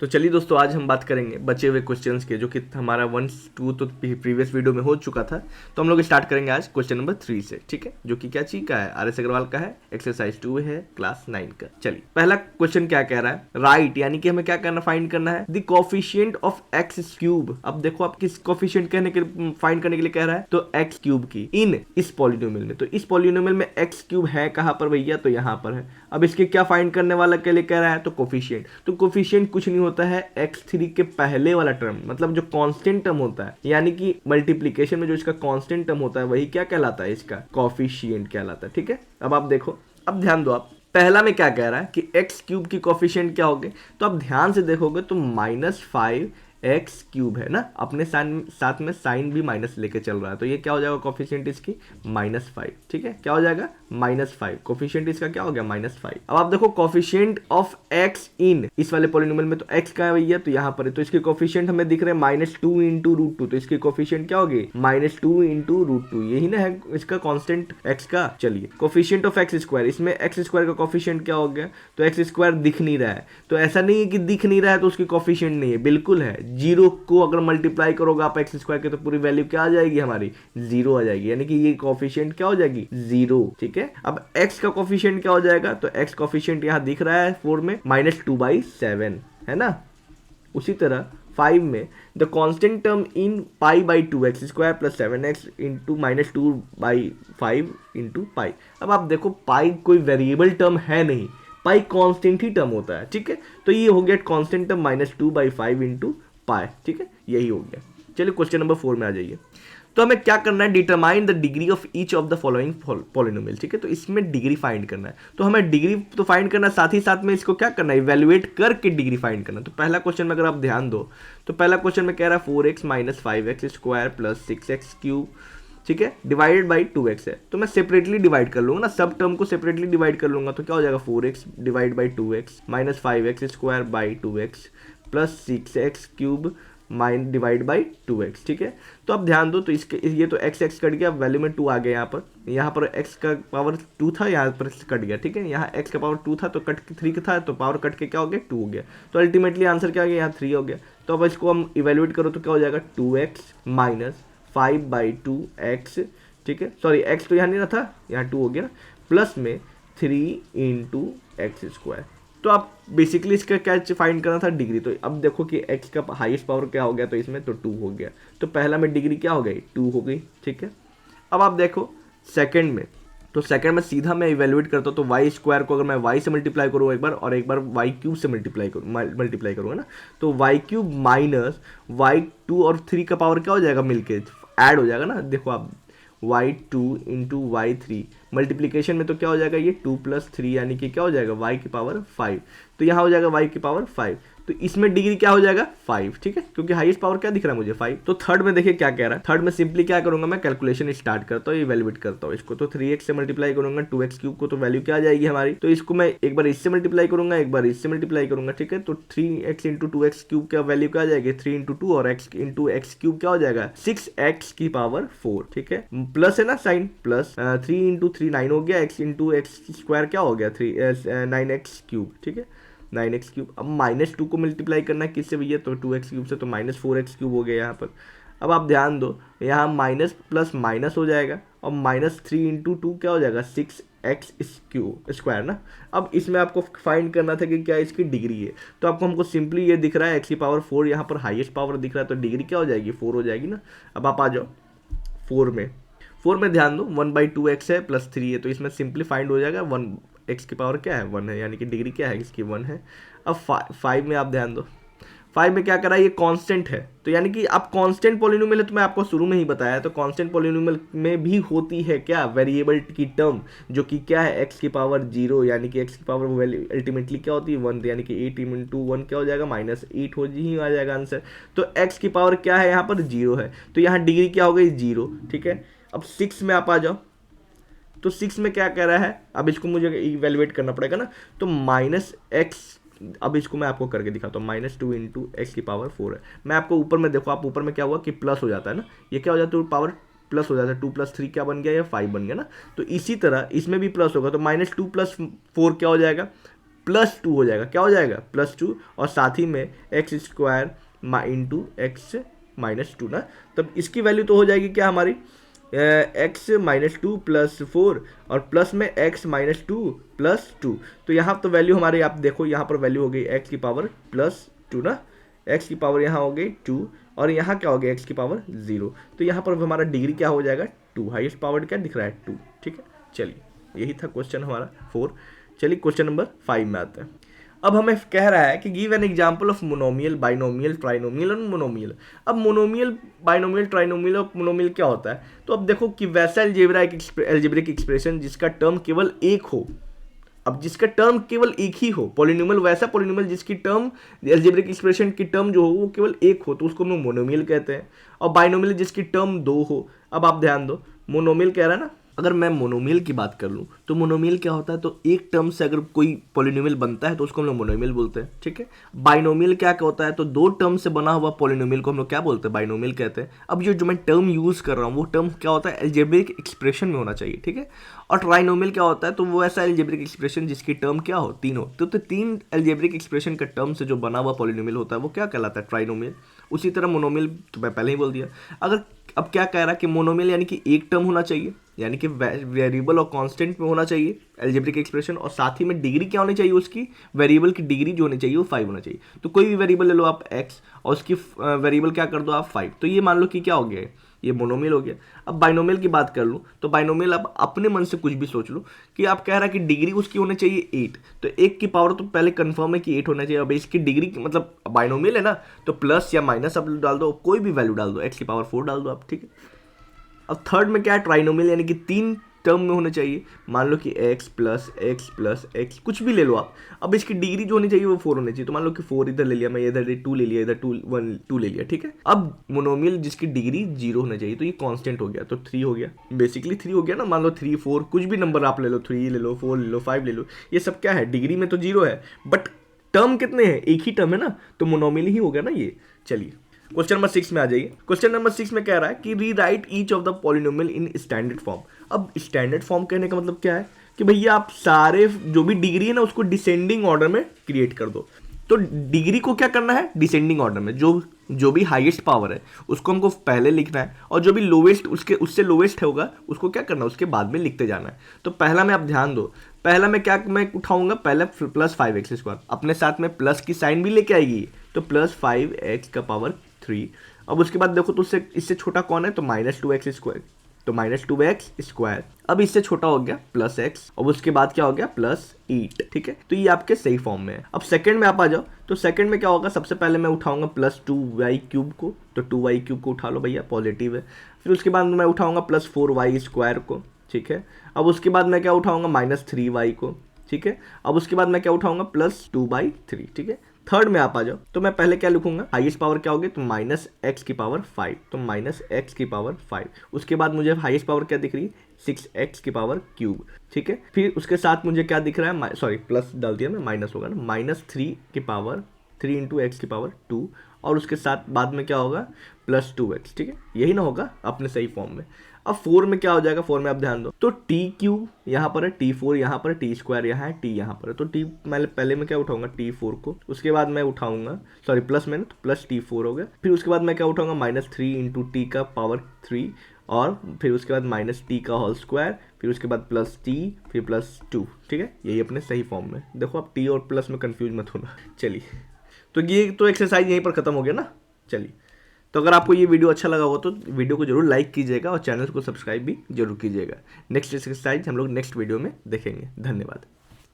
तो चलिए दोस्तों, आज हम बात करेंगे बचे हुए क्वेश्चंस के, जो कि हमारा 1 2 तो प्रीवियस वीडियो में हो चुका था। तो हम लोग स्टार्ट करेंगे आज क्वेश्चन नंबर 3 से, ठीक है, जो कि क्या चीज का है, RS अग्रवाल का है, एक्सरसाइज 2 है, क्लास 9 का। चलिए, पहला क्वेश्चन क्या कह रहा है, राइट, यानी कि हमें क्या करना, फाइंड करना है the coefficient of x cube. अब देखो, आप किस कोफिशिएंट कहने के फाइंड करने के लिए कह रहा है, तो एक्स क्यूब की इन इस पॉलिनोमियल में। तो इस पॉलिनोमियल में एक्स क्यूब है कहां पर भैया, तो यहां पर है। अब इसके क्या फाइंड करने वाला के लिए कह रहा है, तो कोफिशिएंट। तो कोफिशिएंट कुछ नहीं होता है, x3 के पहले वाला टर्म, मतलब जो कांस्टेंट टर्म होता है, यानी कि मल्टीप्लिकेशन में जो इसका कांस्टेंट टर्म होता है, वही क्या कहलाता है, इसका कोफिशिएंट कहलाता है। ठीक है, अब आप देखो, अब ध्यान दो, आप पहला में क्या कह रहा है कि एक्स क्यूब की कोफिशिएंट क्या होगे, तो आप ध्यान से देखोगे तो -5 एक्स क्यूब है ना, अपने साथ में साइन भी माइनस लेके चल रहा है, तो ये क्या हो जाएगा, कोफिशिएंट इसकी -5। ठीक है, क्या हो जाएगा, -5। कोफिशिएंट इसका क्या हो गया, -5। अब आप देखो कोफिशिएंट ऑफ एक्स इन इस वाले पॉलिनोमियल में, तो एक्स का है भैया, तो यहाँ पर है, तो इसके कोफिशिएंट हमें दिख रहे हैं -2 इंटू √2, तो इसकी कोफिशिएंट क्या होगी, -2 इंटू √2, यही ना है इसका कांस्टेंट एक्स का। चलिए, कोफिशिएंट ऑफ एक्स स्क्वायर, इसमें एक्स स्क्वायर का कोफिशिएंट क्या हो गया, तो एक्स स्क्वायर दिख नहीं रहा है, तो ऐसा नहीं है कि दिख नहीं रहा है तो उसकी कोफिशिएंट नहीं है, बिल्कुल है। जीरो को अगर मल्टीप्लाई करोगे आप एक्स स्क्वायर के, तो पूरी वैल्यू क्या आ जाएगी, हमारी 0 आ जाएगी, यानी कि ये कोफिशिएंट क्या हो जाएगी, 0। ठीक है, अब एक्स का कोफिशिएंट क्या हो जाएगा, तो एक्स कोफिशिएंट यहाँ दिख रहा है 4 में, -2/7 है ना। उसी तरह 5 में the constant term in π/2 x square plus 7x into -2/5 into pi. अब आप देखो, पाई कोई वेरिएबल टर्म है नहीं, पाई कांस्टेंट ही टर्म होता है। ठीक है, तो ये हो गया कांस्टेंट टर्म -2/5 इंटू पाई। ठीक है, यही हो गया। चलिए क्वेश्चन नंबर 4 में आ जाइए। तो हमें क्या करना है, determine the degree of each of the following polynomial. ठीक है, तो इसमें डिग्री फाइंड करना है, तो हमें डिग्री तो फाइंड करना है, साथ ही साथ में इसको क्या करना है, इवेल्युएट करके डिग्री फाइंड करना है। तो पहला क्वेश्चन में अगर आप ध्यान दो, तो पहला क्वेश्चन में कह रहा है 4x - 5x square plus 6x cube, ठीक है, डिवाइडेड बाई 2x है। तो मैं सेपरेटली डिवाइड कर लूंगा ना, सब टर्म को सेपरेटली डिवाइड कर लूंगा, तो क्या हो जाएगा, 4x divide by 2x - 5x square by 2x plus 6x cube divide by 2x। ठीक है, तो अब ध्यान दो, तो इसके ये तो x कट गया, वैल्यू में 2 आ गया, यहाँ पर x का पावर 2 था, यहाँ पर कट गया। ठीक है, यहाँ x का पावर 2 था तो कट के 3 था, तो पावर कट के क्या हो गया, 2 हो गया। तो अल्टीमेटली आंसर क्या हो गया, यहाँ 3 हो गया। तो अब इसको हम इवेल्युएट करो तो क्या हो जाएगा, 2x माइनस 5/2x। ठीक है, सॉरी x तो यहाँ नहीं ना था, यहाँ 2 हो गया, प्लस में 3 इंटू एक्स स्क्वायर। तो आप बेसिकली इसका क्या फाइंड करना था, डिग्री। तो अब देखो कि x का हाईएस्ट पावर क्या हो गया, तो इसमें तो 2 हो गया, तो पहला में डिग्री क्या हो गई, 2 हो गई। ठीक है, अब आप देखो सेकंड में, तो सेकंड में सीधा मैं इवेल्युएट करता हूँ, तो वाई स्क्वायर को अगर मैं y से मल्टीप्लाई करूँ एक बार, और एक बार वाई क्यूब से मल्टीप्लाई करूँगा ना, तो वाई क्यूब माइनस y2 और 3 का पावर क्या हो जाएगा, मिलके ऐड हो जाएगा ना। देखो आप, y2 इंटू y3 मल्टीप्लीकेशन में तो क्या हो जाएगा, ये 2 + 3, यानी कि क्या हो जाएगा, y की पावर 5, तो यहाँ हो जाएगा y की पावर 5, तो इसमें डिग्री क्या हो जाएगा, 5। ठीक है, क्योंकि हाईएस्ट पावर क्या दिख रहा है मुझे, 5। तो थर्ड में देखिए क्या कह रहा है, थर्ड में सिंपली क्या करूंगा, मैं कैलकुलेशन स्टार्ट करता हूँ, इवेल्युएट करता हूँ इसको, तो 3x से मल्टीप्लाई करूंगा 2x क्यूब को, तो वैल्यू क्या आ जाएगी हमारी, तो इसको मैं एक बार इससे मल्टीप्लाई करूंगा, एक बार इससे मल्टीप्लाई करूंगा। ठीक है, तो 3x इंटू 2x क्यूब का वैल्यू क्या आ जाएगी, 3 इंटू 2, और x इंटू एक्स क्यूब क्या हो जाएगा, 6x की पावर 4। ठीक है, प्लस है ना साइन, प्लस 3 इंटू 3 9 हो गया, x इंटू एक्स स्क्वायर क्या हो गया, 9x क्यूब। ठीक है, 9x क्यूब। अब -2 को मल्टीप्लाई करना है किससे भैया, तो 2x क्यूब से, तो -4x क्यूब हो गया यहाँ पर। अब आप ध्यान दो, यहाँ माइनस प्लस माइनस हो जाएगा, और -3 इंटू 2 क्या हो जाएगा, 6x क्यूब स्क्वायर ना। अब इसमें आपको फाइंड करना था कि क्या इसकी डिग्री है, तो आपको हमको सिंपली ये दिख रहा है x की पावर 4, यहाँ पर हाईएस्ट पावर दिख रहा है, तो डिग्री क्या हो जाएगी, 4 हो जाएगी ना। अब आप आ जाओ 4 में ध्यान दो, 1/2x है प्लस 3 है, तो इसमें सिंपली फाइंड हो जाएगा 1, x की पावर क्या है, 1 है, यानी कि डिग्री क्या है इसकी, 1 है। अब 5 में आप ध्यान दो, 5 में क्या करा, ये कांस्टेंट है, तो यानी कि आप कांस्टेंट पॉलिनोमियल है, तो मैं आपको शुरू में ही बताया, तो कांस्टेंट पॉलिनोमियल में भी होती है क्या, वेरिएबल की टर्म, जो कि क्या है, x की पावर 0, यानी कि x की पावर वैल्यू अल्टीमेटली क्या होती है, 1, यानी कि 8 इंटू 1 क्या हो जाएगा, -8 हो ही आ जाएगा आंसर। तो x की पावर क्या है, यहाँ पर 0 है, तो यहाँ डिग्री क्या हो गई, 0। ठीक है, अब 6 में आप आ जाओ, तो 6 में क्या कह रहा है, अब इसको मुझे इवेल्युएट करना पड़ेगा ना, तो -x, अब इसको मैं आपको करके दिखाता हूँ, -2 इंटू एक्स की पावर 4 है। मैं आपको ऊपर में देखो, आप ऊपर में क्या हुआ कि प्लस हो जाता है ना, ये क्या हो जाता है, पावर प्लस हो जाता है, 2 + 3 क्या बन गया, या 5 बन गया ना। तो इसी तरह इसमें भी प्लस होगा, तो -2 + 4 क्या हो जाएगा, +2 हो जाएगा। क्या हो जाएगा? +2, और साथ ही में x square into x minus 2 ना, तब इसकी वैल्यू तो हो जाएगी क्या हमारी, x माइनस 2 प्लस 4 और प्लस में x माइनस 2 प्लस 2। तो यहाँ तो वैल्यू हमारे, आप देखो यहाँ पर वैल्यू हो गई x की पावर +2 ना, x की पावर यहाँ हो गई 2 और यहाँ क्या हो गया x की पावर 0। तो यहाँ पर हमारा डिग्री क्या हो जाएगा 2, हाईएस्ट पावर क्या दिख रहा है 2। ठीक है, चलिए यही था क्वेश्चन हमारा 4। चलिए क्वेश्चन नंबर 5 में आते हैं। अब हमें कह रहा है कि give an example of monomial, binomial, trinomial और मोनोमियल। अब मोनोमियल, बाइनोमियल, ट्राइनोमियल और मोनोमियल क्या होता है? तो अब देखो कि वैसा एल्जेब्रिक एक्सप्रेशन जिसका टर्म केवल एक हो, अब जिसका टर्म केवल एक ही हो, पॉलिनोमियल वैसा पॉलिनोमियल जिसकी टर्म, एल्जेब्रिक एक्सप्रेशन की टर्म जो हो वो केवल एक हो, तो उसको हम मोनोमियल कहते हैं। और बाइनोमियल जिसकी टर्म 2 हो। अब आप ध्यान दो, मोनोमियल कह रहा है ना, अगर मैं मोनोमियल की बात कर लूँ तो मोनोमियल क्या होता है, तो एक टर्म से अगर कोई पॉलिनोमियल बनता है तो उसको हम लोग मोनोमियल बोलते हैं। ठीक है, बाइनोमियल क्या होता है, तो 2 टर्म से बना हुआ पॉलिनोमियल को हम लोग क्या बोलते हैं, बाइनोमियल कहते हैं। अब ये जो मैं टर्म यूज कर रहा हूँ वो टर्म क्या होता है, एल्जेब्रिक एक्सप्रेशन में होना चाहिए। ठीक है, और ट्राइनोमियल क्या होता है, तो वो ऐसा एल्जेब्रिक एक्सप्रेशन जिसकी टर्म क्या हो, 3 हो। तो 3 एल्जेब्रिक एक्सप्रेशन का टर्म से जो बना हुआ पॉलिनोमियल होता है वो क्या कहलाता है, ट्राइनोमियल। उसी तरह मोनोमियल तो मैं पहले ही बोल दिया। अगर अब क्या कह रहा है कि मोनोमियल यानी कि एक टर्म होना चाहिए, यानी कि वेरिएबल और कांस्टेंट में होना चाहिए एल्जेब्रिक एक्सप्रेशन, और साथ ही में डिग्री क्या होनी चाहिए उसकी, वेरिएबल की डिग्री जो होनी चाहिए वो 5 होना चाहिए। तो कोई भी वेरिएबल ले लो आप x और उसकी वेरिएबल क्या कर दो आप 5, तो ये मान लो कि क्या हो गया, ये मोनोमियल हो गया। अब बाइनोमियल की बात कर लूँ तो बाइनोमियल आप अपने मन से कुछ भी सोच लो कि आप कह रहा है कि डिग्री उसकी होनी चाहिए 8, तो 1 की पावर तो पहले कंफर्म है कि 8 होना चाहिए। अब इसकी डिग्री मतलब बाइनोमियल है ना, तो प्लस या माइनस आप डाल दो, कोई भी वैल्यू डाल दो, x की पावर 4 डाल दो आप। ठीक है, अब थर्ड में क्या है, ट्राइनोमियल यानी कि 3 टर्म में होने चाहिए। मान लो कि x प्लस x कुछ भी ले लो आप। अब इसकी डिग्री जो होनी चाहिए वो 4 होनी चाहिए। तो मान लो कि 4 इधर ले लिया, मैं इधर 2 ले लिया, इधर 2 ले लिया। ठीक है, अब मोनोमियल जिसकी डिग्री 0 होना चाहिए, तो ये कांस्टेंट हो गया, तो 3 हो गया, बेसिकली 3 हो गया ना। मान लो 3, 4 कुछ भी नंबर आप ले लो, 3 ले लो, 4 ले लो, 5 ले लो, ये सब क्या है, डिग्री में तो 0 है, बट टर्म कितने हैं, एक ही टर्म है ना, तो मोनोमियल ही हो गया ना ये। चलिए क्वेश्चन नंबर 6 में आ जाइए। क्वेश्चन नंबर 6 में कह रहा है कि rewrite each of the polynomial in standard form. अब स्टैंडर्ड फॉर्म कहने का मतलब क्या है कि भैया आप सारे जो भी डिग्री है ना उसको डिसेंडिंग ऑर्डर में क्रिएट कर दो। तो डिग्री को क्या करना है, डिसेंडिंग ऑर्डर में, जो भी हाईएस्ट पावर है उसको हमको पहले लिखना है, और जो भी लोवेस्ट उससे लोवेस्ट होगा उसको क्या करना है, उसके बाद में लिखते जाना है। तो पहला में आप ध्यान दो, पहला में क्या मैं उठाऊंगा, पहले प्लस 5x², अपने साथ में प्लस की साइन भी लेके आएगी, तो प्लस 5x का पावर 3। अब उसके बाद देखो तो इससे छोटा कौन है, तो -2x², तो -2x²। अब इससे छोटा हो गया प्लस x, और उसके बाद क्या हो गया +8। ठीक है, तो ये आपके सही फॉर्म में है। अब सेकंड में आप आ जाओ, तो सेकंड में क्या होगा, सबसे पहले मैं उठाऊंगा +2y³ को, तो 2y³ को उठा लो भैया, पॉजिटिव है। फिर उसके बाद मैं उठाऊंगा +4y² को। ठीक है, अब उसके बाद मैं क्या उठाऊंगा, -3y को। ठीक है, अब उसके बाद मैं क्या उठाऊंगा, +2/3। ठीक है, थर्ड में आप आ जाओ, तो मैं पहले क्या लिखूंगा, हाईएस्ट पावर क्या होगी, तो -x की पावर 5, तो -x की पावर 5। उसके बाद मुझे हाईएस्ट पावर क्या दिख रही है, 6x की पावर क्यूब। ठीक है, फिर उसके साथ मुझे क्या दिख रहा है, सॉरी प्लस डाल दिया मैं, माइनस होगा ना, -3 की पावर 3 × x की पावर 2, और उसके साथ बाद में क्या होगा, +2x। ठीक है, यही ना होगा अपने सही फॉर्म में। अब 4 में क्या हो जाएगा, 4 में आप ध्यान दो, तो t³ यहाँ पर है, t4 यहाँ पर है, t² यहाँ है, t यहाँ पर है, तो t मैं पहले में क्या उठाऊंगा, t4 को। उसके बाद मैं उठाऊंगा, सॉरी प्लस में, तो प्लस t4 हो गया। फिर उसके बाद मैं क्या उठाऊंगा, -3 × t का पावर 3, और फिर उसके बाद -t का होल स्क्वायर, फिर उसके बाद +t, फिर +2। ठीक है, यही अपने सही फॉर्म में। देखो आप t और प्लस में कंफ्यूज मत होना। चलिए, तो ये तो एक्सरसाइज यहीं पर खत्म हो गया ना। चलिए, तो अगर आपको ये वीडियो अच्छा लगा हो तो वीडियो को जरूर लाइक कीजिएगा और चैनल को सब्सक्राइब भी जरूर कीजिएगा। नेक्स्ट एक्सरसाइज हम लोग नेक्स्ट वीडियो में देखेंगे। धन्यवाद।